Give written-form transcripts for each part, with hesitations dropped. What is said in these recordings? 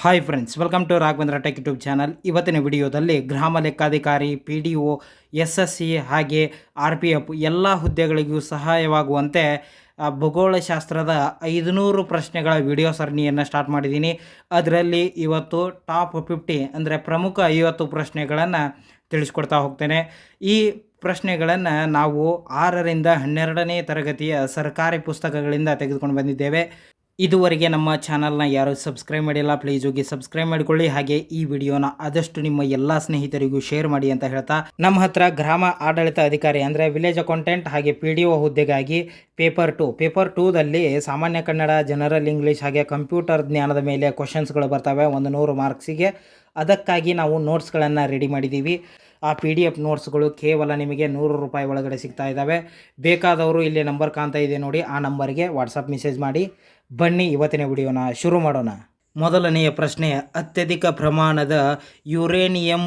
Hi friends, welcome to Raghavendra tech YouTube channel. ಇವತ್ತಿನ ವಿಡಿಯೋದಲ್ಲಿ ಗ್ರಾಮ ಲೆಕ್ಕಾಧಿಕಾರಿ, P D O, S S C ಹಾಗೆ ಆರ್ ಪಿ ಎಫ್ ಎಲ್ಲ ಹುದ್ದೆಗಳಿಗೂ ಸಹಾಯವಾಗುವಂತೆ ಭೂಗೋಳಶಾಸ್ತ್ರದ 500 ಪ್ರಶ್ನೆಗಳ ವಿಡಿಯೋ ಸರಣಿಯನ್ನು ಸ್ಟಾರ್ಟ್ ಮಾಡಿದ್ದೀನಿ. ಅದರಲ್ಲಿ ಇವತ್ತು ಟಾಪ್ 50 ಅಂದರೆ ಪ್ರಮುಖ 50 ಪ್ರಶ್ನೆಗಳನ್ನು ತಿಳಿಸ್ಕೊಡ್ತಾ ಹೋಗ್ತೇನೆ. ಈ ಪ್ರಶ್ನೆಗಳನ್ನು ನಾವು 6ರಿಂದ 12ನೇ ತರಗತಿಯ ಸರ್ಕಾರಿ ಪುಸ್ತಕಗಳಿಂದ ತೆಗೆದುಕೊಂಡು ಬಂದಿದ್ದೇವೆ. ಇದುವರೆಗೆ ನಮ್ಮ ಚಾನಲ್ನ ಯಾರು ಸಬ್ಸ್ಕ್ರೈಬ್ ಮಾಡಿಲ್ಲ, ಪ್ಲೀಸ್ ಹೋಗಿ ಸಬ್ಸ್ಕ್ರೈಬ್ ಮಾಡಿಕೊಳ್ಳಿ. ಹಾಗೆ ಈ ವಿಡಿಯೋನ ಆದಷ್ಟು ನಿಮ್ಮ ಎಲ್ಲ ಸ್ನೇಹಿತರಿಗೂ ಶೇರ್ ಮಾಡಿ ಅಂತ ಹೇಳ್ತಾ, ನಮ್ಮ ಹತ್ರ ಗ್ರಾಮ ಆಡಳಿತ ಅಧಿಕಾರಿ ಅಂದರೆ ವಿಲೇಜ್ ಅಕೌಂಟೆಂಟ್ ಹಾಗೆ ಪಿ ಡಿ ಒ ಹುದ್ದೆಗಾಗಿ ಪೇಪರ್ 2ದಲ್ಲಿ ಸಾಮಾನ್ಯ ಕನ್ನಡ, ಜನರಲ್ ಇಂಗ್ಲೀಷ್ ಹಾಗೆ ಕಂಪ್ಯೂಟರ್ ಜ್ಞಾನದ ಮೇಲೆ ಕ್ವಶನ್ಸ್ಗಳು ಬರ್ತವೆ 100 ಮಾರ್ಕ್ಸಿಗೆ. ಅದಕ್ಕಾಗಿ ನಾವು ನೋಟ್ಸ್ಗಳನ್ನು ರೆಡಿ ಮಾಡಿದ್ದೀವಿ. ಆ ಪಿ ಡಿ ಎಫ್ ನೋಟ್ಸ್ಗಳು ಕೇವಲ ನಿಮಗೆ 100 ರೂಪಾಯಿ ಒಳಗಡೆ ಸಿಗ್ತಾ ಇದ್ದಾವೆ. ಬೇಕಾದವರು ಇಲ್ಲಿ ನಂಬರ್ ಕಾಣ್ತಾ ಇದೆ ನೋಡಿ, ಆ ನಂಬರ್ಗೆ ವಾಟ್ಸಪ್ ಮೆಸೇಜ್ ಮಾಡಿ. ಬನ್ನಿ ಇವತ್ತಿನ ವಿಡಿಯೋನ ಶುರು ಮಾಡೋಣ. ಮೊದಲನೆಯ ಪ್ರಶ್ನೆ, ಅತ್ಯಧಿಕ ಪ್ರಮಾಣದ ಯುರೇನಿಯಂ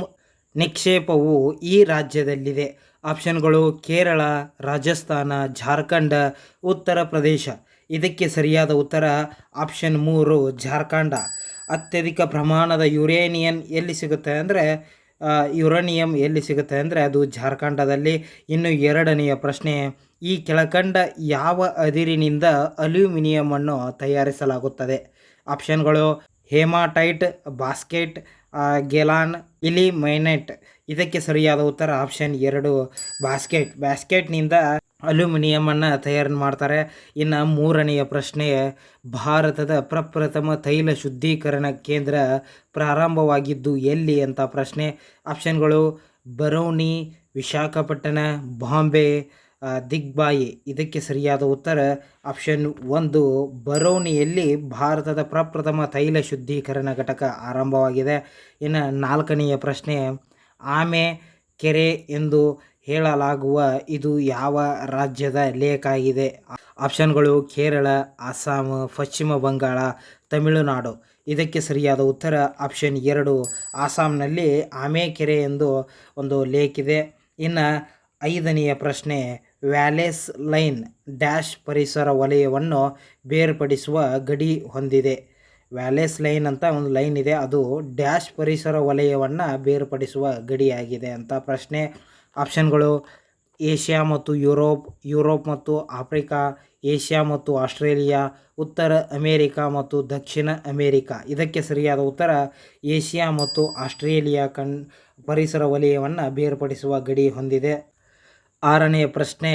ನಿಕ್ಷೇಪವು ಈ ರಾಜ್ಯದಲ್ಲಿದೆ. ಆಪ್ಷನ್ಗಳು ಕೇರಳ, ರಾಜಸ್ಥಾನ, ಜಾರ್ಖಂಡ್, ಉತ್ತರ ಪ್ರದೇಶ. ಇದಕ್ಕೆ ಸರಿಯಾದ ಉತ್ತರ ಆಪ್ಷನ್ 3 ಜಾರ್ಖಂಡ. ಅತ್ಯಧಿಕ ಪ್ರಮಾಣದ ಯುರೇನಿಯಂ ಎಲ್ಲಿ ಸಿಗುತ್ತೆ ಅಂದರೆ ಅದು ಜಾರ್ಖಂಡದಲ್ಲಿ. ಇನ್ನು ಎರಡನೆಯ ಪ್ರಶ್ನೆ, ಈ ಕೆಳಕಂಡ ಯಾವ ಅದಿರಿನಿಂದ ಅಲ್ಯೂಮಿನಿಯಮನ್ನು ತಯಾರಿಸಲಾಗುತ್ತದೆ? ಆಪ್ಷನ್ಗಳು ಹೇಮಾಟೈಟ್, ಬಾಸ್ಕೆಟ್, ಗೆಲಾನ್, ಇಲಿಮೈನೈಟ್. ಇದಕ್ಕೆ ಸರಿಯಾದ ಉತ್ತರ ಆಪ್ಷನ್ 2 ಬಾಸ್ಕೆಟ್ನಿಂದ ಅಲ್ಯೂಮಿನಿಯಮನ್ನು ತಯಾರು ಮಾಡ್ತಾರೆ. ಇನ್ನು ಮೂರನೆಯ ಪ್ರಶ್ನೆ, ಭಾರತದ ಪ್ರಪ್ರಥಮ ತೈಲ ಶುದ್ಧೀಕರಣ ಕೇಂದ್ರ ಪ್ರಾರಂಭವಾಗಿದ್ದು ಎಲ್ಲಿ ಅಂತ ಪ್ರಶ್ನೆ. ಆಪ್ಷನ್ಗಳು ಬರೌನಿ, ವಿಶಾಖಪಟ್ಟಣ, ಬಾಂಬೆ, ದಿಗ್ಬಾಯಿ. ಇದಕ್ಕೆ ಸರಿಯಾದ ಉತ್ತರ ಆಪ್ಷನ್ 1 ಬರೌನಿಯಲ್ಲಿ ಭಾರತದ ಪ್ರಪ್ರಥಮ ತೈಲ ಶುದ್ಧೀಕರಣ ಘಟಕ ಆರಂಭವಾಗಿದೆ. ಇನ್ನು ನಾಲ್ಕನೆಯ ಪ್ರಶ್ನೆ, ಆಮೆ ಕೆರೆ ಎಂದು ಹೇಳಲಾಗುವ ಇದು ಯಾವ ರಾಜ್ಯದ ಲೇಕ್ ಆಗಿದೆ? ಆಪ್ಷನ್ಗಳು ಕೇರಳ, ಅಸ್ಸಾಂ, ಪಶ್ಚಿಮ ಬಂಗಾಳ, ತಮಿಳುನಾಡು. ಇದಕ್ಕೆ ಸರಿಯಾದ ಉತ್ತರ ಆಪ್ಷನ್ 2 ಅಸ್ಸಾಂನಲ್ಲಿ ಆಮೆ ಕೆರೆ ಎಂದು ಒಂದು ಲೇಕ್ ಇದೆ. ಇನ್ನು ಐದನೆಯ ಪ್ರಶ್ನೆ, ವ್ಯಾಲೇಸ್ ಲೈನ್ ಡ್ಯಾಶ್ ಪರಿಸರ ವಲಯವನ್ನು ಬೇರ್ಪಡಿಸುವ ಗಡಿ ಹೊಂದಿದೆ. ವ್ಯಾಲೇಸ್ ಲೈನ್ ಅಂತ ಒಂದು ಲೈನ್ ಇದೆ, ಅದು ಡ್ಯಾಶ್ ಪರಿಸರ ವಲಯವನ್ನು ಬೇರ್ಪಡಿಸುವ ಗಡಿಯಾಗಿದೆ ಅಂತ ಪ್ರಶ್ನೆ. ಆಪ್ಷನ್ಗಳು ಏಷ್ಯಾ ಮತ್ತು ಯುರೋಪ್ ಮತ್ತು ಆಫ್ರಿಕಾ, ಏಷ್ಯಾ ಮತ್ತು ಆಸ್ಟ್ರೇಲಿಯಾ, ಉತ್ತರ ಅಮೇರಿಕಾ ಮತ್ತು ದಕ್ಷಿಣ ಅಮೇರಿಕಾ. ಇದಕ್ಕೆ ಸರಿಯಾದ ಉತ್ತರ ಏಷ್ಯಾ ಮತ್ತು ಆಸ್ಟ್ರೇಲಿಯಾ ಪರಿಸರ ವಲಯವನ್ನು ಬೇರ್ಪಡಿಸುವ ಗಡಿ ಹೊಂದಿದೆ. ಆರನೆಯ ಪ್ರಶ್ನೆ,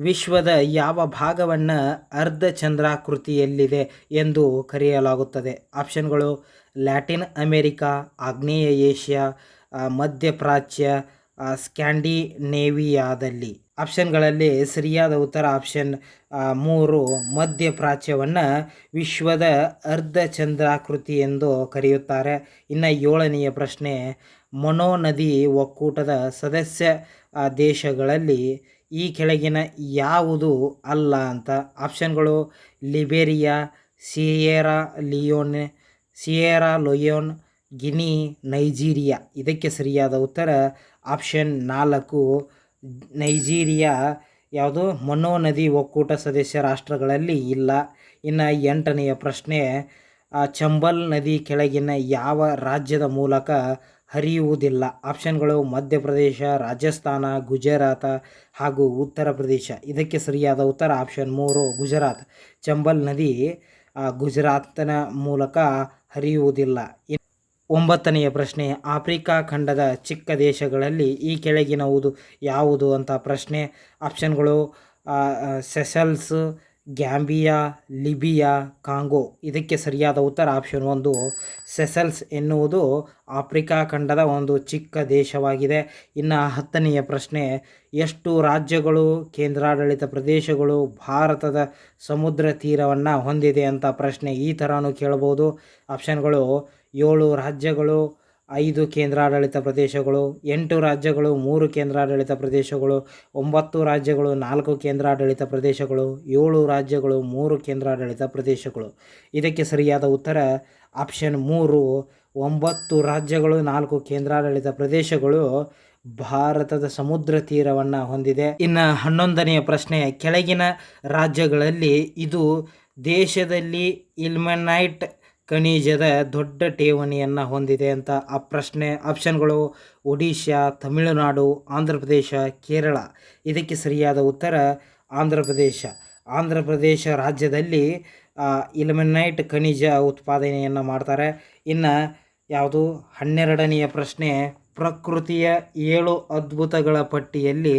ವಿಶ್ವದ ಯಾವ ಭಾಗವನ್ನು ಅರ್ಧಚಂದ್ರಾಕೃತಿಯಲ್ಲಿದೆ ಎಂದು ಕರೆಯಲಾಗುತ್ತದೆ? ಆಪ್ಷನ್ಗಳು ಲ್ಯಾಟಿನ್ ಅಮೇರಿಕಾ, ಆಗ್ನೇಯ ಏಷ್ಯಾ, ಮಧ್ಯಪ್ರಾಚ್ಯ, ಸ್ಕ್ಯಾಂಡಿನೇವಿಯಾದಲ್ಲಿ. ಆಪ್ಷನ್ಗಳಲ್ಲಿ ಸರಿಯಾದ ಉತ್ತರ ಆಪ್ಷನ್ 3 ಮಧ್ಯಪ್ರಾಚ್ಯವನ್ನು ವಿಶ್ವದ ಅರ್ಧಚಂದ್ರಾಕೃತಿ ಎಂದು ಕರೆಯುತ್ತಾರೆ. ಇನ್ನು ಏಳನೆಯ ಪ್ರಶ್ನೆ, ಮೊನೋ ನದಿ ಒಕ್ಕೂಟದ ಸದಸ್ಯ ದೇಶಗಳಲ್ಲಿ ಈ ಕೆಳಗಿನ ಯಾವುದು ಅಲ್ಲ ಅಂತ. ಆಪ್ಷನ್ಗಳು ಲಿಬೆರಿಯಾ, ಸಿಯೇರಾ ಲಿಯೋನ್, ಗಿನಿ, ನೈಜೀರಿಯಾ. ಇದಕ್ಕೆ ಸರಿಯಾದ ಉತ್ತರ ಆಪ್ಷನ್ 4 ನೈಜೀರಿಯಾ ಯಾವುದು ಮೊನೋ ನದಿ ಒಕ್ಕೂಟ ಸದಸ್ಯ ರಾಷ್ಟ್ರಗಳಲ್ಲಿ ಇಲ್ಲ. ಇನ್ನು ಎಂಟನೆಯ ಪ್ರಶ್ನೆ, ಚಂಬಲ್ ನದಿ ಕೆಳಗಿನ ಯಾವ ರಾಜ್ಯದ ಮೂಲಕ ಹರಿಯುವುದಿಲ್ಲ? ಆಪ್ಷನ್ಗಳು ಮಧ್ಯಪ್ರದೇಶ, ರಾಜಸ್ಥಾನ, ಗುಜರಾತ್ ಹಾಗೂ ಉತ್ತರ ಪ್ರದೇಶ. ಇದಕ್ಕೆ ಸರಿಯಾದ ಉತ್ತರ ಆಪ್ಷನ್ 3 ಗುಜರಾತ್. ಚಂಬಲ್ ನದಿ ಗುಜರಾತ್ನ ಮೂಲಕ ಹರಿಯುವುದಿಲ್ಲ. ಒಂಬತ್ತನೆಯ ಪ್ರಶ್ನೆ, ಆಫ್ರಿಕಾ ಖಂಡದ ಚಿಕ್ಕ ದೇಶಗಳಲ್ಲಿ ಈ ಕೆಳಗಿನವುದು ಯಾವುದು ಅಂತ ಪ್ರಶ್ನೆ. ಆಪ್ಷನ್ಗಳು ಸೆಷಲ್ಸ್, ಗ್ಯಾಂಬಿಯಾ, ಲಿಬಿಯಾ, ಕಾಂಗೋ. ಇದಕ್ಕೆ ಸರಿಯಾದ ಉತ್ತರ ಆಪ್ಷನ್ 1 ಸೆಷಲ್ಸ್ ಎನ್ನುವುದು ಆಫ್ರಿಕಾ ಖಂಡದ ಒಂದು ಚಿಕ್ಕ ದೇಶವಾಗಿದೆ. ಇನ್ನು 10ನೆಯ ಪ್ರಶ್ನೆ, ಎಷ್ಟು ರಾಜ್ಯಗಳು, ಕೇಂದ್ರಾಡಳಿತ ಪ್ರದೇಶಗಳು ಭಾರತದ ಸಮುದ್ರ ತೀರವನ್ನು ಹೊಂದಿದೆ ಅಂತ ಪ್ರಶ್ನೆ. ಈ ಥರನೂ ಕೇಳಬಹುದು. ಆಪ್ಷನ್ಗಳು 7 ರಾಜ್ಯಗಳು, 5 ಕೇಂದ್ರಾಡಳಿತ ಪ್ರದೇಶಗಳು, 8 ರಾಜ್ಯಗಳು, 3 ಕೇಂದ್ರಾಡಳಿತ ಪ್ರದೇಶಗಳು, 9 ರಾಜ್ಯಗಳು, 4 ಕೇಂದ್ರಾಡಳಿತ ಪ್ರದೇಶಗಳು, 7 ರಾಜ್ಯಗಳು, 3 ಕೇಂದ್ರಾಡಳಿತ ಪ್ರದೇಶಗಳು. ಇದಕ್ಕೆ ಸರಿಯಾದ ಉತ್ತರ ಆಪ್ಷನ್ 3 9 ರಾಜ್ಯಗಳು, 4 ಕೇಂದ್ರಾಡಳಿತ ಪ್ರದೇಶಗಳು ಭಾರತದ ಸಮುದ್ರ ತೀರವನ್ನು ಹೊಂದಿದೆ. ಇನ್ನು 11ನೆಯ ಪ್ರಶ್ನೆ, ಕೆಳಗಿನ ರಾಜ್ಯಗಳಲ್ಲಿ ಇದು ದೇಶದಲ್ಲಿ ಇಲ್ಮೆನೈಟ್ ಖನಿಜದ ದೊಡ್ಡ ಠೇವಣಿಯನ್ನು ಹೊಂದಿದೆ ಅಂತ ಆಪ್ಷನ್ಗಳು ಒಡಿಶಾ, ತಮಿಳುನಾಡು, ಆಂಧ್ರ ಪ್ರದೇಶ, ಕೇರಳ. ಇದಕ್ಕೆ ಸರಿಯಾದ ಉತ್ತರ ಆಂಧ್ರ ಪ್ರದೇಶ. ಆಂಧ್ರ ಪ್ರದೇಶ ರಾಜ್ಯದಲ್ಲಿ ಇಲ್ಮೆನೈಟ್ ಖನಿಜ ಉತ್ಪಾದನೆಯನ್ನು ಮಾಡ್ತಾರೆ. ಇನ್ನು ಯಾವುದು 12ನೆಯ ಪ್ರಶ್ನೆ, ಪ್ರಕೃತಿಯ 7 ಅದ್ಭುತಗಳ ಪಟ್ಟಿಯಲ್ಲಿ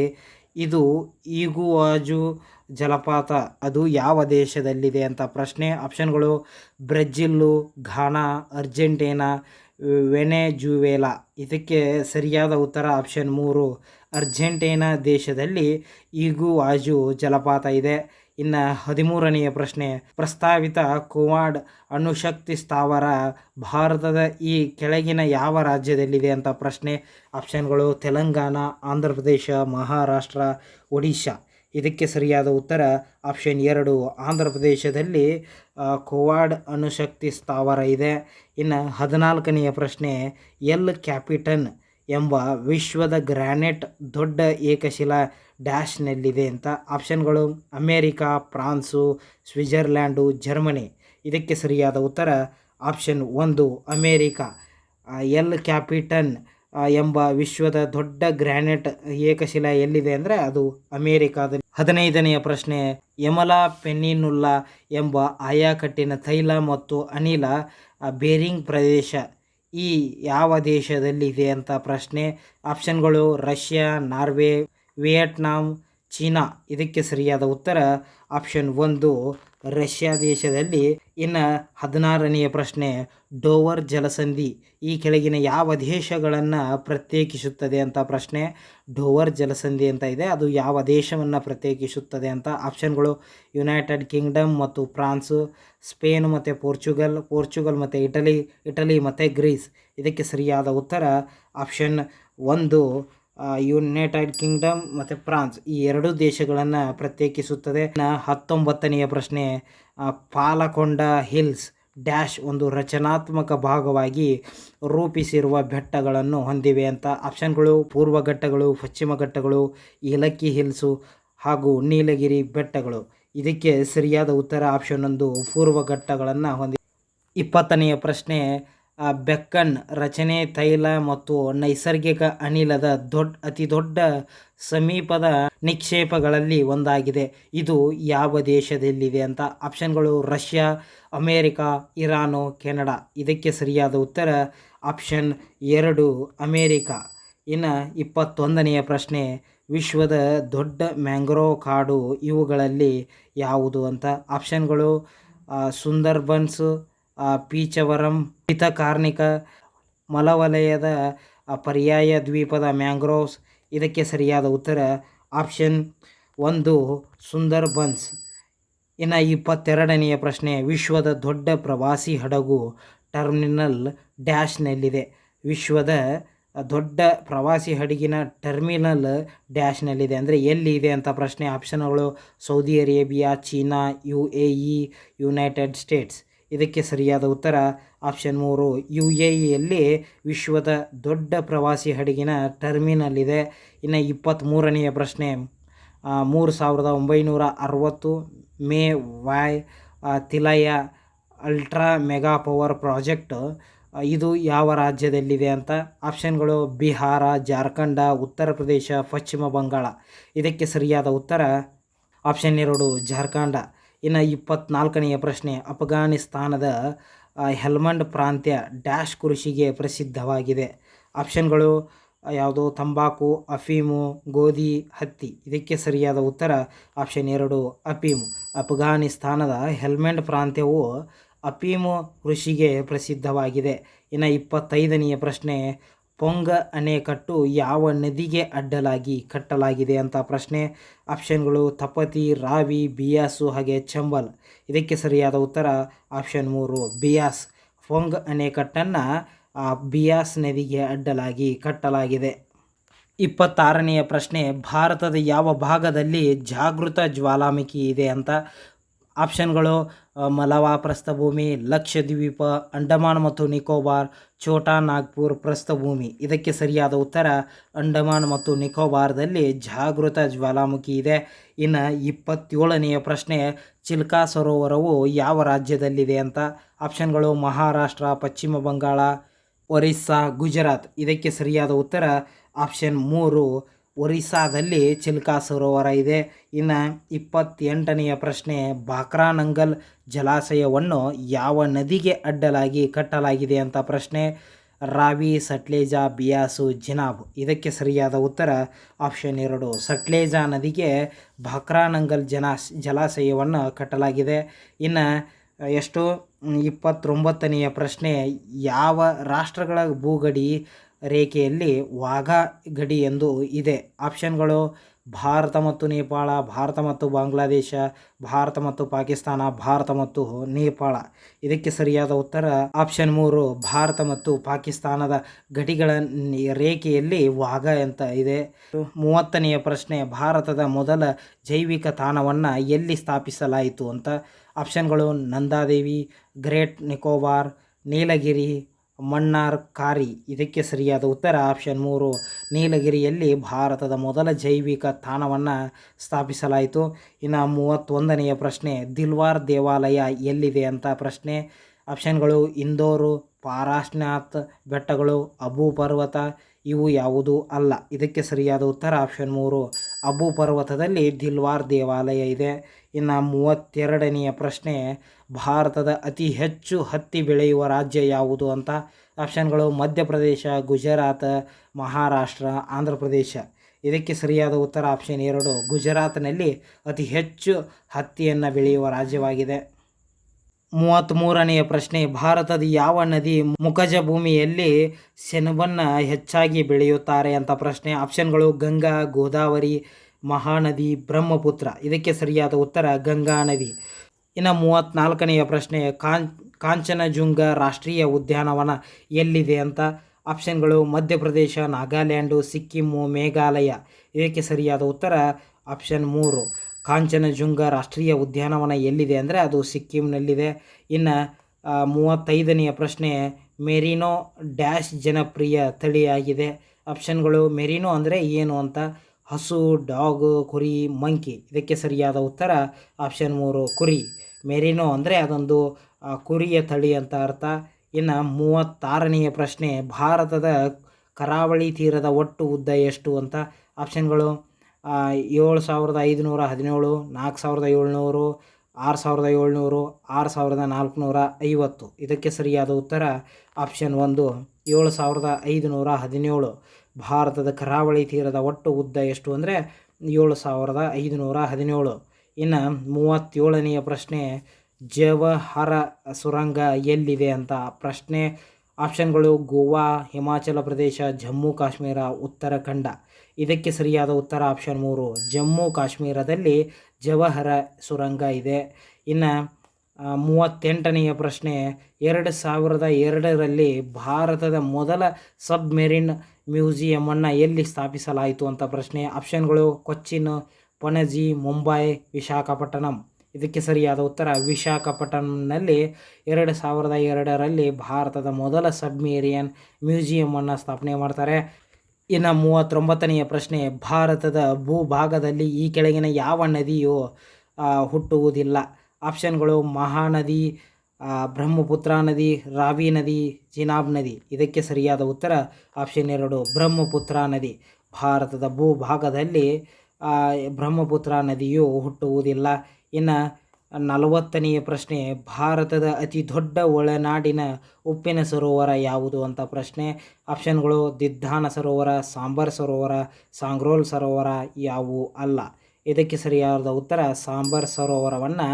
ಇದು ಈಗುವಾಜು ಜಲಪಾತ ಅದು ಯಾವ ದೇಶದಲ್ಲಿದೆ ಅಂತ ಪ್ರಶ್ನೆ. ಆಪ್ಷನ್ಗಳು ಬ್ರೆಜಿಲ್ಲು, ಘಾನಾ, ಅರ್ಜೆಂಟೀನಾ, ವೆನೆಜುವೆಲಾ. ಇದಕ್ಕೆ ಸರಿಯಾದ ಉತ್ತರ ಆಪ್ಷನ್ 3 ಅರ್ಜೆಂಟೀನಾ ದೇಶದಲ್ಲಿ ಈಗುವಾಜು ಜಲಪಾತ ಇದೆ. ಇನ್ನು 13ನೆಯ ಪ್ರಶ್ನೆ, ಪ್ರಸ್ತಾವಿತ ಕೋವಾಡ್ ಅಣುಶಕ್ತಿ ಸ್ಥಾವರ ಭಾರತದ ಈ ಕೆಳಗಿನ ಯಾವ ರಾಜ್ಯದಲ್ಲಿದೆ ಅಂತ ಪ್ರಶ್ನೆ. ಆಪ್ಷನ್ಗಳು ತೆಲಂಗಾಣ, ಆಂಧ್ರ ಪ್ರದೇಶ, ಮಹಾರಾಷ್ಟ್ರ, ಒಡಿಶಾ. ಇದಕ್ಕೆ ಸರಿಯಾದ ಉತ್ತರ ಆಪ್ಷನ್ 2 ಆಂಧ್ರ ಪ್ರದೇಶದಲ್ಲಿ ಕೋವಾಡ್ ಅಣುಶಕ್ತಿ ಸ್ಥಾವರ ಇದೆ. ಇನ್ನು 14ನೆಯ ಪ್ರಶ್ನೆ, ಎಲ್ ಕ್ಯಾಪಿಟನ್ ಎಂಬ ವಿಶ್ವದ ಗ್ರಾನೈಟ್ ದೊಡ್ಡ ಏಕಶಿಲಾ ಡ್ಯಾಶ್ನಲ್ಲಿದೆ ಅಂತ. ಆಪ್ಷನ್ಗಳು ಅಮೇರಿಕಾ, ಫ್ರಾನ್ಸು, ಸ್ವಿಟ್ಜರ್ಲ್ಯಾಂಡು, ಜರ್ಮನಿ. ಇದಕ್ಕೆ ಸರಿಯಾದ ಉತ್ತರ ಆಪ್ಷನ್ 1 ಅಮೇರಿಕಾ. ಎಲ್ ಕ್ಯಾಪಿಟನ್ ಎಂಬ ವಿಶ್ವದ ದೊಡ್ಡ ಗ್ರಾನೈಟ್ ಏಕಶಿಲಾ ಎಲ್ಲಿದೆ ಅಂದರೆ ಅದು ಅಮೇರಿಕಾದಲ್ಲಿ. 15ನೆಯ ಪ್ರಶ್ನೆ, ಯಮಲಾ ಪೆನ್ನಿನ್ಸುಲಾ ಎಂಬ ಆಯಾಕಟ್ಟಿನ ತೈಲ ಮತ್ತು ಅನಿಲ ಬೇರಿಂಗ್ ಪ್ರದೇಶ ಈ ಯಾವ ದೇಶದಲ್ಲಿದೆ ಅಂತ ಪ್ರಶ್ನೆ. ಆಪ್ಷನ್ಗಳು ರಷ್ಯಾ, ನಾರ್ವೆ, ವಿಯೆಟ್ನಾಂ, ಚೀನಾ. ಇದಕ್ಕೆ ಸರಿಯಾದ ಉತ್ತರ ಆಪ್ಷನ್ 1 ರಷ್ಯಾ ದೇಶದಲ್ಲಿ. ಇನ್ನು 16ನೆಯ ಪ್ರಶ್ನೆ, ಡೋವರ್ ಜಲಸಂಧಿ ಈ ಕೆಳಗಿನ ಯಾವ ದೇಶಗಳನ್ನು ಪ್ರತ್ಯೇಕಿಸುತ್ತದೆ ಅಂತ ಪ್ರಶ್ನೆ. ಡೋವರ್ ಜಲಸಂಧಿ ಅಂತ ಇದೆ, ಅದು ಯಾವ ದೇಶವನ್ನು ಪ್ರತ್ಯೇಕಿಸುತ್ತದೆ ಅಂತ. ಆಪ್ಷನ್ಗಳು ಯುನೈಟೆಡ್ ಕಿಂಗ್ಡಮ್ ಮತ್ತು ಫ್ರಾನ್ಸು, ಸ್ಪೇನ್ ಮತ್ತು ಪೋರ್ಚುಗಲ್ ಮತ್ತು ಇಟಲಿ ಮತ್ತು ಗ್ರೀಸ್. ಇದಕ್ಕೆ ಸರಿಯಾದ ಉತ್ತರ ಆಪ್ಷನ್ 1 ಯುನೈಟೆಡ್ ಕಿಂಗ್ಡಮ್ ಮತ್ತು ಫ್ರಾನ್ಸ್ ಈ 2 ದೇಶಗಳನ್ನು ಪ್ರತ್ಯೇಕಿಸುತ್ತದೆ. 19ನೆಯ ಪ್ರಶ್ನೆ, ಪಾಲಕೊಂಡ ಹಿಲ್ಸ್ ಡ್ಯಾಶ್ ಒಂದು ರಚನಾತ್ಮಕ ಭಾಗವಾಗಿ ರೂಪಿಸಿರುವ ಬೆಟ್ಟಗಳನ್ನು ಹೊಂದಿವೆ ಅಂತ. ಆಪ್ಷನ್ಗಳು ಪೂರ್ವ ಘಟ್ಟಗಳು, ಪಶ್ಚಿಮ ಘಟ್ಟಗಳು, ಏಲಕ್ಕಿ ಹಿಲ್ಸು ಹಾಗೂ ನೀಲಗಿರಿ ಬೆಟ್ಟಗಳು. ಇದಕ್ಕೆ ಸರಿಯಾದ ಉತ್ತರ ಆಪ್ಷನ್ 1 ಪೂರ್ವ ಘಟ್ಟಗಳನ್ನು ಹೊಂದಿದೆ. 20ನೆಯ ಪ್ರಶ್ನೆ, ಬೆಕ್ಕನ್ ರಚನೆ ತೈಲ ಮತ್ತು ನೈಸರ್ಗಿಕ ಅನಿಲದ ಅತಿ ದೊಡ್ಡ ಸಮೀಪದ ನಿಕ್ಷೇಪಗಳಲ್ಲಿ ಒಂದಾಗಿದೆ. ಇದು ಯಾವ ದೇಶದಲ್ಲಿದೆ ಅಂತ. ಆಪ್ಷನ್ಗಳು ರಷ್ಯಾ, ಅಮೇರಿಕಾ, ಇರಾನು, ಕೆನಡಾ. ಇದಕ್ಕೆ ಸರಿಯಾದ ಉತ್ತರ ಆಪ್ಷನ್ 2 ಅಮೇರಿಕಾ. ಇನ್ನು 21ನೆಯ ಪ್ರಶ್ನೆ, ವಿಶ್ವದ ದೊಡ್ಡ ಮ್ಯಾಂಗ್ರೋವ್ ಕಾಡು ಇವುಗಳಲ್ಲಿ ಯಾವುದು ಅಂತ. ಆಪ್ಷನ್ಗಳು ಸುಂದರ್ಬನ್ಸ್, ಪೀಚವರಂ, ಪಿತಕಾರ್ನಿಕ, ಮಲವಲಯದ ಪರ್ಯಾಯ ದ್ವೀಪದ ಮ್ಯಾಂಗ್ರೋವ್ಸ್. ಇದಕ್ಕೆ ಸರಿಯಾದ ಉತ್ತರ ಆಪ್ಷನ್ 1 ಸುಂದರ್ಬನ್ಸ್. ಇನ್ನು 22ನೆಯ ಪ್ರಶ್ನೆ, ವಿಶ್ವದ ದೊಡ್ಡ ಪ್ರವಾಸಿ ಹಡಗು ಟರ್ಮಿನಲ್ ಡ್ಯಾಶ್ನಲ್ಲಿದೆ. ವಿಶ್ವದ ದೊಡ್ಡ ಪ್ರವಾಸಿ ಹಡಗಿನ ಟರ್ಮಿನಲ್ ಡ್ಯಾಶ್ನಲ್ಲಿದೆ ಅಂದರೆ ಎಲ್ಲಿದೆ ಅಂತ ಪ್ರಶ್ನೆ. ಆಪ್ಷನ್ಗಳು Saudi Arabia, China, UAE, United States. ಇದಕ್ಕೆ ಸರಿಯಾದ ಉತ್ತರ ಆಪ್ಷನ್ 3 UAEಯಲ್ಲಿ ವಿಶ್ವದ ದೊಡ್ಡ ಪ್ರವಾಸಿ ಹಡಗಿನ ಟರ್ಮಿನಲ್ ಇದೆ. ಇನ್ನು 23ನೆಯ ಪ್ರಶ್ನೆ, 3960 ಮೇ ವಾಯ್ Tilaiya ultra mega power project ಇದು ಯಾವ ರಾಜ್ಯದಲ್ಲಿದೆ ಅಂತ. ಆಪ್ಷನ್ಗಳು ಬಿಹಾರ, ಜಾರ್ಖಂಡ, ಉತ್ತರ ಪ್ರದೇಶ, ಪಶ್ಚಿಮ ಬಂಗಾಳ. ಇದಕ್ಕೆ ಸರಿಯಾದ ಉತ್ತರ ಆಪ್ಷನ್ 2 ಜಾರ್ಖಂಡ. ಇನ್ನು 24ನೆಯ ಪ್ರಶ್ನೆ, ಅಫ್ಘಾನಿಸ್ತಾನದ ಹೆಲ್ಮಂಡ್ ಪ್ರಾಂತ್ಯ ಡ್ಯಾಶ್ ಕೃಷಿಗೆ ಪ್ರಸಿದ್ಧವಾಗಿದೆ. ಆಪ್ಷನ್ಗಳು ಯಾವುದು ತಂಬಾಕು, ಅಫೀಮು, ಗೋಧಿ, ಹತ್ತಿ. ಇದಕ್ಕೆ ಸರಿಯಾದ ಉತ್ತರ ಆಪ್ಷನ್ 2 ಅಫೀಮು. ಅಫ್ಘಾನಿಸ್ತಾನದ ಹೆಲ್ಮಂಡ್ ಪ್ರಾಂತ್ಯವು ಅಫೀಮು ಕೃಷಿಗೆ ಪ್ರಸಿದ್ಧವಾಗಿದೆ. ಇನ್ನು 25ನೆಯ ಪ್ರಶ್ನೆ, ಪೊಂಗ ಅಣೆಕಟ್ಟು ಯಾವ ನದಿಗೆ ಅಡ್ಡಲಾಗಿ ಕಟ್ಟಲಾಗಿದೆ ಅಂತ ಪ್ರಶ್ನೆ. ಆಪ್ಷನ್ಗಳು ತಪತಿ, ರಾವಿ, ಬಿಯಾಸು ಹಾಗೆ ಚಂಬಲ್. ಇದಕ್ಕೆ ಸರಿಯಾದ ಉತ್ತರ ಆಪ್ಷನ್ 3 ಬಿಯಾಸ್. ಪೊಂಗ್ ಅಣೆಕಟ್ಟನ್ನು ಬಿಯಾಸ್ ನದಿಗೆ ಅಡ್ಡಲಾಗಿ ಕಟ್ಟಲಾಗಿದೆ. 26ನೆಯ ಪ್ರಶ್ನೆ, ಭಾರತದ ಯಾವ ಭಾಗದಲ್ಲಿ ಜಾಗೃತ ಜ್ವಾಲಾಮುಖಿ ಇದೆ ಅಂತ. ಆಪ್ಷನ್ಗಳು ಮಲವಾ ಪ್ರಸ್ಥಭೂಮಿ, ಲಕ್ಷದ್ವೀಪ, ಅಂಡಮಾನ್ ಮತ್ತು ನಿಕೋಬಾರ್, ಛೋಟಾ ನಾಗ್ಪುರ್ ಪ್ರಸ್ಥಭೂಮಿ. ಇದಕ್ಕೆ ಸರಿಯಾದ ಉತ್ತರ ಅಂಡಮಾನ್ ಮತ್ತು ನಿಕೋಬಾರ್ದಲ್ಲಿ ಜಾಗೃತ ಜ್ವಾಲಾಮುಖಿ ಇದೆ. ಇನ್ನು 27ನೆಯ ಪ್ರಶ್ನೆ, ಚಿಲ್ಕಾ ಸರೋವರವು ಯಾವ ರಾಜ್ಯದಲ್ಲಿದೆ ಅಂತ. ಆಪ್ಷನ್ಗಳು ಮಹಾರಾಷ್ಟ್ರ, ಪಶ್ಚಿಮ ಬಂಗಾಳ, ಒರಿಸ್ಸಾ, ಗುಜರಾತ್. ಇದಕ್ಕೆ ಸರಿಯಾದ ಉತ್ತರ ಆಪ್ಷನ್ 3 ಒರಿಸ್ಸಾದಲ್ಲಿ ಚಿಲ್ಕಾ ಸರೋವರ ಇದೆ. ಇನ್ನು 28ನೆಯ ಪ್ರಶ್ನೆ, ಬಾಕ್ರಾನಂಗಲ್ ಜಲಾಶಯವನ್ನು ಯಾವ ನದಿಗೆ ಅಡ್ಡಲಾಗಿ ಕಟ್ಟಲಾಗಿದೆ ಅಂತ ಪ್ರಶ್ನೆ. ರಾವಿ, ಸಟ್ಲೇಜಾ, ಬಿಯಾಸು, ಜಿನಾಬ್. ಇದಕ್ಕೆ ಸರಿಯಾದ ಉತ್ತರ ಆಪ್ಷನ್ 2 ಸಟ್ಲೇಜಾ ನದಿಗೆ ಬಾಕ್ರಾನಂಗಲ್ ಜಲಾಶಯವನ್ನು ಕಟ್ಟಲಾಗಿದೆ. ಇನ್ನು 29ನೆಯ ಪ್ರಶ್ನೆ, ಯಾವ ರಾಷ್ಟ್ರಗಳ ಭೂಗಡಿ ರೇಖೆಯಲ್ಲಿ ವಾಘಾ ಗಡಿ ಎಂದು ಇದೆ. ಆಪ್ಷನ್ಗಳು ಭಾರತ ಮತ್ತು ನೇಪಾಳ, ಭಾರತ ಮತ್ತು ಬಾಂಗ್ಲಾದೇಶ, ಭಾರತ ಮತ್ತು ಪಾಕಿಸ್ತಾನ, ಭಾರತ ಮತ್ತು ನೇಪಾಳ. ಇದಕ್ಕೆ ಸರಿಯಾದ ಉತ್ತರ ಆಪ್ಷನ್ 3 ಭಾರತ ಮತ್ತು ಪಾಕಿಸ್ತಾನದ ಗಡಿಗಳ ರೇಖೆಯಲ್ಲಿ ವಾಘಾ ಅಂತ ಇದೆ. 30ನೆಯ ಪ್ರಶ್ನೆ, ಭಾರತದ ಮೊದಲ ಜೈವಿಕ ತಾಣವನ್ನು ಎಲ್ಲಿ ಸ್ಥಾಪಿಸಲಾಯಿತು ಅಂತ. ಆಪ್ಷನ್ಗಳು ನಂದಾದೇವಿ, ಗ್ರೇಟ್ ನಿಕೋಬಾರ್, ನೀಲಗಿರಿ, ಮನ್ನಾರ್, ಕಾರಿ. ಇದಕ್ಕೆ ಸರಿಯಾದ ಉತ್ತರ ಆಪ್ಷನ್ 3 ನೀಲಗಿರಿಯಲ್ಲಿ ಭಾರತದ ಮೊದಲ ಜೈವಿಕ ತಾಣವನ್ನು ಸ್ಥಾಪಿಸಲಾಯಿತು. ಇನ್ನು 31ನೆಯ ಪ್ರಶ್ನೆ, ದಿಲ್ವಾರ್ ದೇವಾಲಯ ಎಲ್ಲಿದೆ ಅಂತ ಪ್ರಶ್ನೆ. ಆಪ್ಷನ್ಗಳು ಇಂದೋರು, ಪಾರಾಶ್ನಾಥ್ ಬೆಟ್ಟಗಳು, ಅಬು ಪರ್ವತ. ಇವು ಯಾವುದೂ ಅಲ್ಲ. ಇದಕ್ಕೆ ಸರಿಯಾದ ಉತ್ತರ ಆಪ್ಷನ್ 3 ಅಬು ಪರ್ವತದಲ್ಲಿ ದಿಲ್ವಾರ್ ದೇವಾಲಯ ಇದೆ. ಇನ್ನು 32ನೆಯ ಪ್ರಶ್ನೆ, ಭಾರತದ ಅತಿ ಹೆಚ್ಚು ಹತ್ತಿ ಬೆಳೆಯುವ ರಾಜ್ಯ ಯಾವುದು ಅಂತ. ಆಪ್ಷನ್ಗಳು ಮಧ್ಯಪ್ರದೇಶ, ಗುಜರಾತ್, ಮಹಾರಾಷ್ಟ್ರ, ಆಂಧ್ರ ಪ್ರದೇಶ. ಇದಕ್ಕೆ ಸರಿಯಾದ ಉತ್ತರ ಆಪ್ಷನ್ 2 ಗುಜರಾತ್ನಲ್ಲಿ ಅತಿ ಹೆಚ್ಚು ಹತ್ತಿಯನ್ನು ಬೆಳೆಯುವ ರಾಜ್ಯವಾಗಿದೆ. 33ನೆಯ ಪ್ರಶ್ನೆ, ಭಾರತದ ಯಾವ ನದಿ ಮುಖಜ ಭೂಮಿಯಲ್ಲಿ ಸೆಣಬನ್ನು ಹೆಚ್ಚಾಗಿ ಬೆಳೆಯುತ್ತಾರೆ ಅಂತ ಪ್ರಶ್ನೆ. ಆಪ್ಷನ್ಗಳು ಗಂಗಾ, ಗೋದಾವರಿ, ಮಹಾನದಿ, ಬ್ರಹ್ಮಪುತ್ರ. ಇದಕ್ಕೆ ಸರಿಯಾದ ಉತ್ತರ ಗಂಗಾ ನದಿ. ಇನ್ನು 34ನೆಯ ಪ್ರಶ್ನೆ, ಕಾಂಚನಜುಂಗ ರಾಷ್ಟ್ರೀಯ ಉದ್ಯಾನವನ ಎಲ್ಲಿದೆ ಅಂತ. ಆಪ್ಷನ್ಗಳು ಮಧ್ಯಪ್ರದೇಶ, ನಾಗಾಲ್ಯಾಂಡು, ಸಿಕ್ಕಿಮು, ಮೇಘಾಲಯ. ಇದಕ್ಕೆ ಸರಿಯಾದ ಉತ್ತರ ಆಪ್ಷನ್ 3 ಕಾಂಚನಜುಂಗ ರಾಷ್ಟ್ರೀಯ ಉದ್ಯಾನವನ ಎಲ್ಲಿದೆ ಅಂದರೆ ಅದು ಸಿಕ್ಕಿಂನಲ್ಲಿದೆ. ಇನ್ನು 35ನೆಯ ಪ್ರಶ್ನೆ, ಮೆರಿನೋ ಡ್ಯಾಶ್ ಜನಪ್ರಿಯ ತಳಿಯಾಗಿದೆ. ಆಪ್ಷನ್ಗಳು ಮೆರಿನೋ ಅಂದರೆ ಏನು ಅಂತ. ಹಸು, ಡಾಗ್, ಕುರಿ, ಮಂಕಿ. ಇದಕ್ಕೆ ಸರಿಯಾದ ಉತ್ತರ ಆಪ್ಷನ್ 3 ಕುರಿ. ಮೆರಿನೋ ಅಂದರೆ ಅದೊಂದು ಕುರಿಯ ತಳಿ ಅಂತ ಅರ್ಥ. ಇನ್ನು 36ನೆಯ ಪ್ರಶ್ನೆ, ಭಾರತದ ಕರಾವಳಿ ತೀರದ ಒಟ್ಟು ಉದ್ದ ಎಷ್ಟು ಅಂತ. ಆಪ್ಷನ್ಗಳು 7517, 4700, 6700, 6450. ಇದಕ್ಕೆ ಸರಿಯಾದ ಉತ್ತರ ಆಪ್ಷನ್ 1 7517. ಭಾರತದ ಕರಾವಳಿ ತೀರದ ಒಟ್ಟು ಉದ್ದ ಎಷ್ಟು ಅಂದರೆ 7517. ಇನ್ನು 37ನೆಯ ಪ್ರಶ್ನೆ, ಜವಾಹರ ಸುರಂಗ ಎಲ್ಲಿದೆ ಅಂತ ಪ್ರಶ್ನೆ. ಆಪ್ಷನ್ಗಳು ಗೋವಾ, ಹಿಮಾಚಲ ಪ್ರದೇಶ, ಜಮ್ಮು ಕಾಶ್ಮೀರ, ಉತ್ತರಾಖಂಡ. ಇದಕ್ಕೆ ಸರಿಯಾದ ಉತ್ತರ ಆಪ್ಷನ್ 3 ಜಮ್ಮು ಕಾಶ್ಮೀರದಲ್ಲಿ ಜವಾಹರ ಸುರಂಗ ಇದೆ. ಇನ್ನು 38ನೆಯ ಪ್ರಶ್ನೆ, 2002ರಲ್ಲಿ ಭಾರತದ ಮೊದಲ ಸಬ್ಮೆರಿನ್ ಮ್ಯೂಸಿಯಮನ್ನು ಎಲ್ಲಿ ಸ್ಥಾಪಿಸಲಾಯಿತು ಅಂತ ಪ್ರಶ್ನೆ. ಆಪ್ಷನ್ಗಳು ಕೊಚ್ಚಿನ್, ಪಣಜಿ, ಮುಂಬೈ, ವಿಶಾಖಪಟ್ಟಣಂ. ಇದಕ್ಕೆ ಸರಿಯಾದ ಉತ್ತರ ವಿಶಾಖಪಟ್ಟಣಂನಲ್ಲಿ 2002ರಲ್ಲಿ ಭಾರತದ ಮೊದಲ ಸಬ್ಮೆರಿನ್ ಮ್ಯೂಸಿಯಮನ್ನು ಸ್ಥಾಪನೆ ಮಾಡ್ತಾರೆ. ಇನ್ನು 39ನೆಯ ಪ್ರಶ್ನೆ, ಭಾರತದ ಭೂಭಾಗದಲ್ಲಿ ಈ ಕೆಳಗಿನ ಯಾವ ನದಿಯು ಹುಟ್ಟುವುದಿಲ್ಲ. ಆಪ್ಷನ್ಗಳು ಮಹಾನದಿ, ಬ್ರಹ್ಮಪುತ್ರ ನದಿ, ರಾವಿ ನದಿ, ಚಿನಾಬ್ ನದಿ. ಇದಕ್ಕೆ ಸರಿಯಾದ ಉತ್ತರ ಆಪ್ಷನ್ 2 ಬ್ರಹ್ಮಪುತ್ರ ನದಿ. ಭಾರತದ ಭೂಭಾಗದಲ್ಲಿ ಬ್ರಹ್ಮಪುತ್ರ ನದಿಯು ಹುಟ್ಟುವುದಿಲ್ಲ. ಇನ್ನು 40ನೆಯ ಪ್ರಶ್ನೆ, ಭಾರತದ ಅತಿ ದೊಡ್ಡ ಒಳನಾಡಿನ ಉಪ್ಪಿನ ಸರೋವರ ಯಾವುದು ಅಂತ ಪ್ರಶ್ನೆ. ಆಪ್ಷನ್ಗಳು ದಿದ್ದಾನ ಸರೋವರ, ಸಾಂಬರ್ ಸರೋವರ, ಸಾಂಗ್ರೋಲ್ ಸರೋವರ. ಯಾವುವು ಅಲ್ಲ. ಇದಕ್ಕೆ ಸರಿಯಾದ ಉತ್ತರ ಸಾಂಬರ್ ಸರೋವರವನ್ನು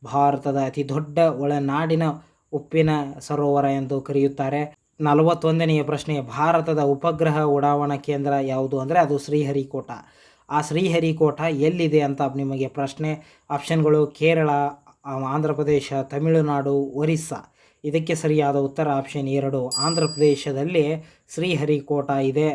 ಭಾರತದ ಅತಿ ದೊಡ್ಡ ಒಳನಾಡಿನ ಉಪ್ಪಿನ ಸರೋವರ ಎಂದು ಕರೆಯುತ್ತಾರೆ. 41ನೆಯ ಪ್ರಶ್ನೆ, ಭಾರತದ ಉಪಗ್ರಹ ಉಡಾವಣಾ ಕೇಂದ್ರ ಯಾವುದು ಅಂದರೆ ಅದು ಶ್ರೀಹರಿಕೋಟ. ಆ ಶ್ರೀಹರಿಕೋಟ ಎಲ್ಲಿದೆ ಅಂತ ನಿಮಗೆ ಪ್ರಶ್ನೆ. ಆಪ್ಷನ್ಗಳು ಕೇರಳ, ಆಂಧ್ರ ಪ್ರದೇಶ, ತಮಿಳುನಾಡು, ಒರಿಸ್ಸಾ. ಇದಕ್ಕೆ ಸರಿಯಾದ ಉತ್ತರ ಆಪ್ಷನ್ 2 ಆಂಧ್ರ ಪ್ರದೇಶದಲ್ಲಿ ಶ್ರೀಹರಿಕೋಟ ಇದೆ.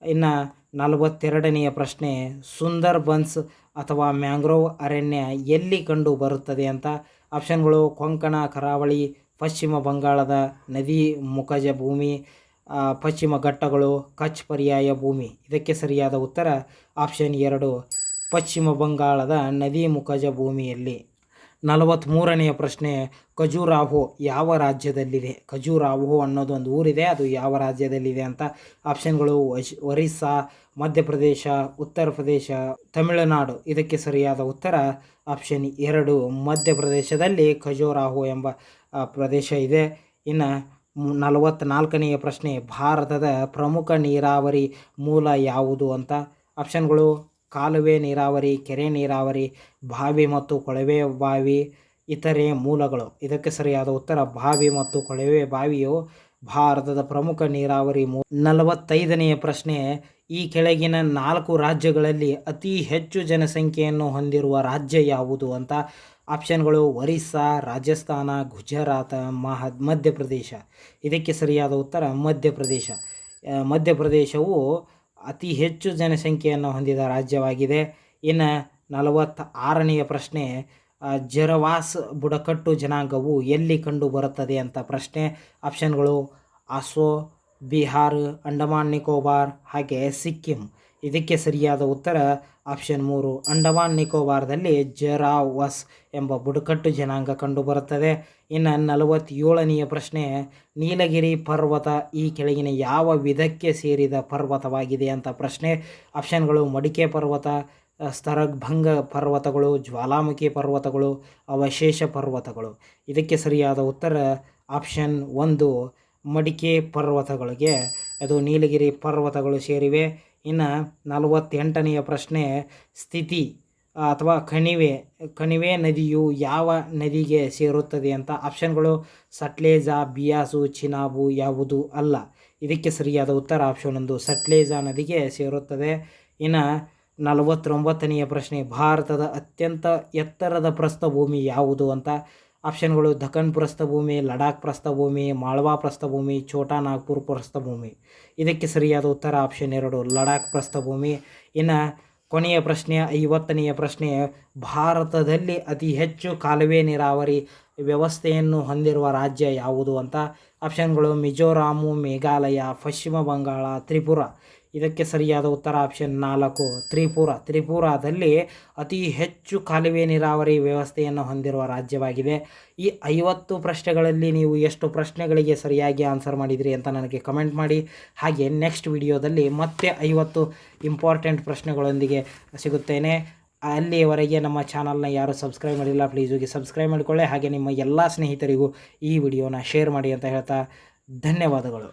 ಇನ್ನು 42ನೆಯ ಪ್ರಶ್ನೆ ಸುಂದರ್ಬನ್ಸ್ ಅಥವಾ ಮ್ಯಾಂಗ್ರೋವ್ ಅರಣ್ಯ ಎಲ್ಲಿ ಕಂಡು ಬರುತ್ತದೆ ಅಂತ ಆಪ್ಷನ್ಗಳು ಕೊಂಕಣ, ಕರಾವಳಿ, ಪಶ್ಚಿಮ ಬಂಗಾಳದ ನದಿ ಮುಖಜ ಭೂಮಿ, ಪಶ್ಚಿಮ ಘಟ್ಟಗಳು, ಕಚ್ ಪರ್ಯಾಯ ಭೂಮಿ. ಇದಕ್ಕೆ ಸರಿಯಾದ ಉತ್ತರ ಆಪ್ಷನ್ 2 ಪಶ್ಚಿಮ ಬಂಗಾಳದ ನದಿ ಮುಖಜ ಭೂಮಿಯಲ್ಲಿ. 43ನೆಯ ಪ್ರಶ್ನೆ ಖಜುರಾಹೋ ಯಾವ ರಾಜ್ಯದಲ್ಲಿದೆ? ಖಜುರಾಹೋ ಅನ್ನೋದೊಂದು ಊರಿದೆ, ಅದು ಯಾವ ರಾಜ್ಯದಲ್ಲಿದೆ ಅಂತ ಆಪ್ಷನ್ಗಳು ಒರಿಸ್ಸಾ, ಮಧ್ಯಪ್ರದೇಶ, ಉತ್ತರ ಪ್ರದೇಶ, ತಮಿಳುನಾಡು. ಇದಕ್ಕೆ ಸರಿಯಾದ ಉತ್ತರ ಆಪ್ಷನ್ 2 ಮಧ್ಯಪ್ರದೇಶದಲ್ಲಿ ಖಜುರಾಹೋ ಎಂಬ ಪ್ರದೇಶ ಇದೆ. ಇನ್ನು 44ನೆಯ ಪ್ರಶ್ನೆ ಭಾರತದ ಪ್ರಮುಖ ನೀರಾವರಿ ಮೂಲ ಯಾವುದು ಅಂತ ಆಪ್ಷನ್ಗಳು ಕಾಲುವೆ ನೀರಾವರಿ, ಕೆರೆ ನೀರಾವರಿ, ಬಾವಿ ಮತ್ತು ಕೊಳವೆ ಬಾವಿ, ಇತರೆ ಮೂಲಗಳು. ಇದಕ್ಕೆ ಸರಿಯಾದ ಉತ್ತರ ಬಾವಿ ಮತ್ತು ಕೊಳವೆ ಬಾವಿಯು ಭಾರತದ ಪ್ರಮುಖ ನೀರಾವರಿ ಮೂಲ. 45ನೆಯ ಪ್ರಶ್ನೆ ಈ ಕೆಳಗಿನ 4 ರಾಜ್ಯಗಳಲ್ಲಿ ಅತಿ ಹೆಚ್ಚು ಜನಸಂಖ್ಯೆಯನ್ನು ಹೊಂದಿರುವ ರಾಜ್ಯ ಯಾವುದು ಅಂತ ಆಪ್ಷನ್ಗಳು ಒರಿಸ್ಸಾ, ರಾಜಸ್ಥಾನ, ಗುಜರಾತ್, ಮಧ್ಯಪ್ರದೇಶ. ಇದಕ್ಕೆ ಸರಿಯಾದ ಉತ್ತರ ಮಧ್ಯಪ್ರದೇಶ. ಮಧ್ಯಪ್ರದೇಶವು ಅತಿ ಹೆಚ್ಚು ಜನಸಂಖ್ಯೆಯನ್ನು ಹೊಂದಿದ ರಾಜ್ಯವಾಗಿದೆ. ಇನ್ನು 46ನೆಯ ಪ್ರಶ್ನೆ ಜರವಾಸ್ ಬುಡಕಟ್ಟು ಜನಾಂಗವು ಎಲ್ಲಿ ಕಂಡು ಬರುತ್ತದೆ ಅಂತ ಪ್ರಶ್ನೆ. ಆಪ್ಷನ್ಗಳು ಅಸೋ, ಬಿಹಾರ್, ಅಂಡಮಾನ್ ನಿಕೋಬಾರ್, ಹಾಗೆ ಸಿಕ್ಕಿಂ. ಇದಕ್ಕೆ ಸರಿಯಾದ ಉತ್ತರ ಆಪ್ಷನ್ 3 ಅಂಡಮಾನ್ ನಿಕೋಬಾರ್ದಲ್ಲಿ ಜರಾವಸ್ ಎಂಬ ಬುಡಕಟ್ಟು ಜನಾಂಗ ಕಂಡುಬರುತ್ತದೆ. ಇನ್ನು 47ನೆಯ ಪ್ರಶ್ನೆ ನೀಲಗಿರಿ ಪರ್ವತ ಈ ಕೆಳಗಿನ ಯಾವ ವಿಧಕ್ಕೆ ಸೇರಿದ ಪರ್ವತವಾಗಿದೆ ಅಂತ ಪ್ರಶ್ನೆ. ಆಪ್ಷನ್ಗಳು ಮಡಿಕೆ ಪರ್ವತ, ಸ್ತರಭಂಗ ಪರ್ವತಗಳು, ಜ್ವಾಲಾಮುಖಿ ಪರ್ವತಗಳು, ಅವಶೇಷ ಪರ್ವತಗಳು. ಇದಕ್ಕೆ ಸರಿಯಾದ ಉತ್ತರ ಆಪ್ಷನ್ 1 ಮಡಿಕೆ ಪರ್ವತಗಳಿಗೆ ಅದು ನೀಲಗಿರಿ ಪರ್ವತಗಳು ಸೇರಿವೆ. ಇನ್ನು 48ನೆಯ ಪ್ರಶ್ನೆ ಸ್ಥಿತಿ ಅಥವಾ ಕಣಿವೆ ನದಿಯು ಯಾವ ನದಿಗೆ ಸೇರುತ್ತದೆ ಅಂತ ಆಪ್ಷನ್ಗಳು ಸಟ್ಲೇಜಾ, ಬಿಯಾಸು, ಚಿನಾಬು ಯಾವುದು ಅಲ್ಲ. ಇದಕ್ಕೆ ಸರಿಯಾದ ಉತ್ತರ ಆಪ್ಷನ್ 1 ಸಟ್ಲೇಜಾ ನದಿಗೆ ಸೇರುತ್ತದೆ. ಇನ್ನು 49ನೆಯ ಪ್ರಶ್ನೆ ಭಾರತದ ಅತ್ಯಂತ ಎತ್ತರದ ಪ್ರಸ್ಥಭೂಮಿ ಯಾವುದು ಅಂತ ಆಪ್ಷನ್ಗಳು ದಖನ್ ಪ್ರಸ್ಥಭೂಮಿ, ಲಡಾಖ್ ಪ್ರಸ್ಥಭೂಮಿ, ಮಾಳ್ವಾ ಪ್ರಸ್ಥಭೂಮಿ, ಛೋಟಾ ನಾಗ್ಪುರ್ ಪ್ರಸ್ಥಭೂಮಿ. ಇದಕ್ಕೆ ಸರಿಯಾದ ಉತ್ತರ ಆಪ್ಷನ್ 2 ಲಡಾಖ್ ಪ್ರಸ್ಥಭೂಮಿ. ಇನ್ನು ಕೊನೆಯ ಪ್ರಶ್ನೆ 50ನೆಯ ಪ್ರಶ್ನೆ ಭಾರತದಲ್ಲಿ ಅತಿ ಹೆಚ್ಚು ಕಾಲುವೆ ನೀರಾವರಿ ವ್ಯವಸ್ಥೆಯನ್ನು ಹೊಂದಿರುವ ರಾಜ್ಯ ಯಾವುದು ಅಂತ ಆಪ್ಷನ್ಗಳು ಮಿಜೋರಾಮು, ಮೇಘಾಲಯ, ಪಶ್ಚಿಮ ಬಂಗಾಳ, ತ್ರಿಪುರ. ಇದಕ್ಕೆ ಸರಿಯಾದ ಉತ್ತರ ಆಪ್ಷನ್ 4 ತ್ರಿಪುರ. ತ್ರಿಪುರಾದಲ್ಲಿ ಅತಿ ಹೆಚ್ಚು ಕಾಲುವೆ ನೀರಾವರಿ ವ್ಯವಸ್ಥೆಯನ್ನು ಹೊಂದಿರುವ ರಾಜ್ಯವಾಗಿದೆ. ಈ 50 ಪ್ರಶ್ನೆಗಳಲ್ಲಿ ನೀವು ಎಷ್ಟು ಪ್ರಶ್ನೆಗಳಿಗೆ ಸರಿಯಾಗಿ ಆನ್ಸರ್ ಮಾಡಿದಿರಿ ಅಂತ ನನಗೆ ಕಮೆಂಟ್ ಮಾಡಿ. ಹಾಗೆ ನೆಕ್ಸ್ಟ್ ವಿಡಿಯೋದಲ್ಲಿ ಮತ್ತೆ 50 ಇಂಪಾರ್ಟೆಂಟ್ ಪ್ರಶ್ನೆಗಳೊಂದಿಗೆ ಸಿಗುತ್ತೇನೆ. ಅಲ್ಲಿಯವರೆಗೆ ನಮ್ಮ ಚಾನಲ್ನ ಯಾರು ಸಬ್ಸ್ಕ್ರೈಬ್ ಮಾಡಿಲ್ಲ ಪ್ಲೀಸ್ ಹೋಗಿ ಸಬ್ಸ್ಕ್ರೈಬ್ ಮಾಡಿಕೊಳ್ಳಿ. ಹಾಗೆ ನಿಮ್ಮ ಎಲ್ಲ ಸ್ನೇಹಿತರಿಗೂ ಈ ವಿಡಿಯೋನ ಶೇರ್ ಮಾಡಿ ಅಂತ ಹೇಳ್ತಾ ಧನ್ಯವಾದಗಳು.